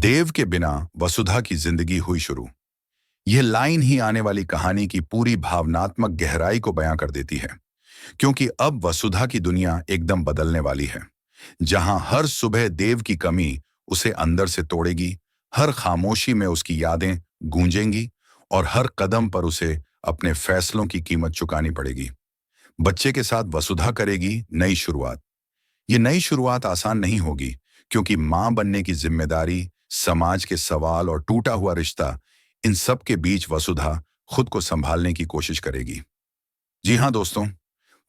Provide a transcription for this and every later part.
देव के बिना वसुधा की जिंदगी हुई शुरू। यह लाइन ही आने वाली कहानी की पूरी भावनात्मक गहराई को बयां कर देती है, क्योंकि अब वसुधा की दुनिया एकदम बदलने वाली है। जहां हर सुबह देव की कमी उसे अंदर से तोड़ेगी, हर खामोशी में उसकी यादें गूंजेंगी और हर कदम पर उसे अपने फैसलों की कीमत चुकानी पड़ेगी। बच्चे के साथ वसुधा करेगी नई शुरुआत। ये नई शुरुआत आसान नहीं होगी, क्योंकि मां बनने की जिम्मेदारी, समाज के सवाल और टूटा हुआ रिश्ता, इन सब के बीच वसुधा खुद को संभालने की कोशिश करेगी। जी हाँ दोस्तों,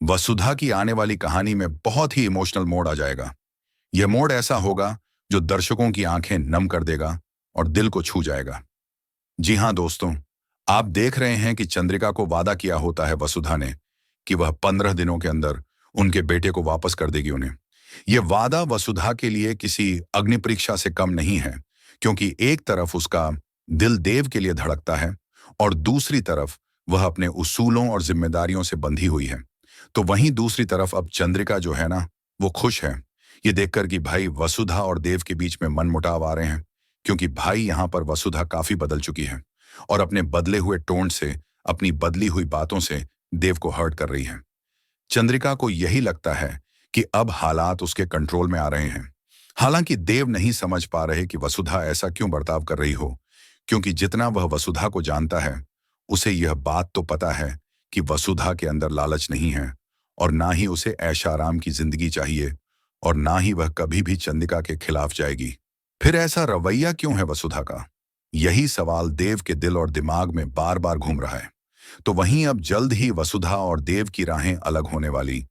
वसुधा की आने वाली कहानी में बहुत ही इमोशनल मोड़ आ जाएगा। यह मोड़ ऐसा होगा जो दर्शकों की आंखें नम कर देगा और दिल को छू जाएगा। जी हाँ दोस्तों, आप देख रहे हैं कि चंद्रिका को वादा किया होता है वसुधा ने कि वह 15 दिनों के अंदर उनके बेटे को वापस कर देगी उन्हें। यह वादा वसुधा के लिए किसी अग्नि परीक्षा से कम नहीं है, क्योंकि एक तरफ उसका दिल देव के लिए धड़कता है और दूसरी तरफ वह अपने उसूलों और जिम्मेदारियों से बंधी हुई है। तो वहीं दूसरी तरफ अब चंद्रिका जो है ना, वो खुश है ये देखकर कि भाई वसुधा और देव के बीच में मनमुटाव आ रहे हैं, क्योंकि भाई यहां पर वसुधा काफी बदल चुकी है और अपने बदले हुए टोन से, अपनी बदली हुई बातों से देव को हर्ट कर रही है। चंद्रिका को यही लगता है कि अब हालात उसके कंट्रोल में आ रहे हैं। हालांकि देव नहीं समझ पा रहे कि वसुधा ऐसा क्यों बर्ताव कर रही हो, क्योंकि जितना वह वसुधा को जानता है, उसे यह बात तो पता है कि वसुधा के अंदर लालच नहीं है और ना ही उसे ऐश-आराम की जिंदगी चाहिए और ना ही वह कभी भी चंद्रिका के खिलाफ जाएगी। फिर ऐसा रवैया क्यों है वसुधा का? यही सवाल देव के दिल और दिमाग में बार बार घूम रहा है। तो वहीं अब जल्द ही वसुधा और देव की राहें अलग होने वाली,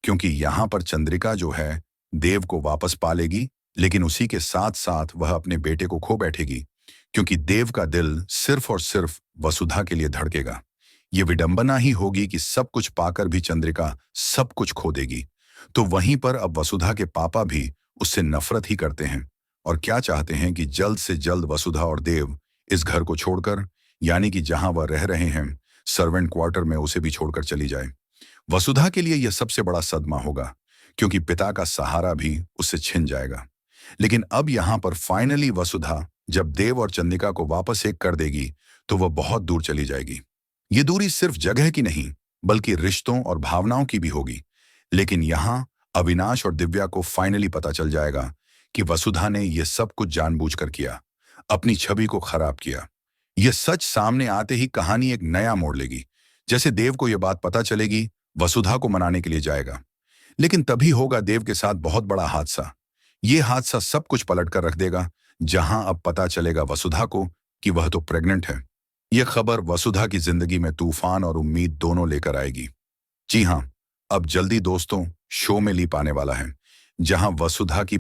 क्योंकि यहां पर चंद्रिका जो है देव को वापस पा लेगी, लेकिन उसी के साथ साथ वह अपने बेटे को खो बैठेगी, क्योंकि देव का दिल सिर्फ और सिर्फ वसुधा के लिए धड़केगा। ये विडंबना ही होगी कि सब कुछ पाकर भी चंद्रिका सब कुछ खो देगी। तो वहीं पर अब वसुधा के पापा भी उससे नफरत ही करते हैं और क्या चाहते हैं कि जल्द से जल्द वसुधा और देव इस घर को छोड़कर, यानी कि जहां वह रह रहे हैं सर्वेंट क्वार्टर में, उसे भी छोड़कर चली जाए। वसुधा के लिए यह सबसे बड़ा सदमा होगा, क्योंकि पिता का सहारा भी उससे छिन जाएगा। लेकिन अब यहां पर फाइनली वसुधा जब देव और चंद्रिका को वापस एक कर देगी, तो वह बहुत दूर चली जाएगी। ये दूरी सिर्फ जगह की नहीं, बल्कि रिश्तों और भावनाओं की भी होगी। लेकिन यहां अविनाश और दिव्या को फाइनली पता चल जाएगा कि वसुधा ने यह सब कुछ जानबूझकर किया, अपनी छवि को खराब किया। यह सच सामने आते ही कहानी एक नया मोड़ लेगी। जैसे देव को यह बात पता चलेगी, वसुधा को मनाने के लिए जाएगा, लेकिन तभी होगा देव के साथ बहुत बड़ा हादसा। यह हादसा सब कुछ पलट कर रख देगा। जहां अब पता चलेगा वसुधा को कि वह तो प्रेग्नेंट है। यह खबर वसुधा की जिंदगी में तूफान और उम्मीद दोनों लेकर आएगी। जी हां, अब जल्दी दोस्तों शो में लीप आने वाला है, जहां वसुधा की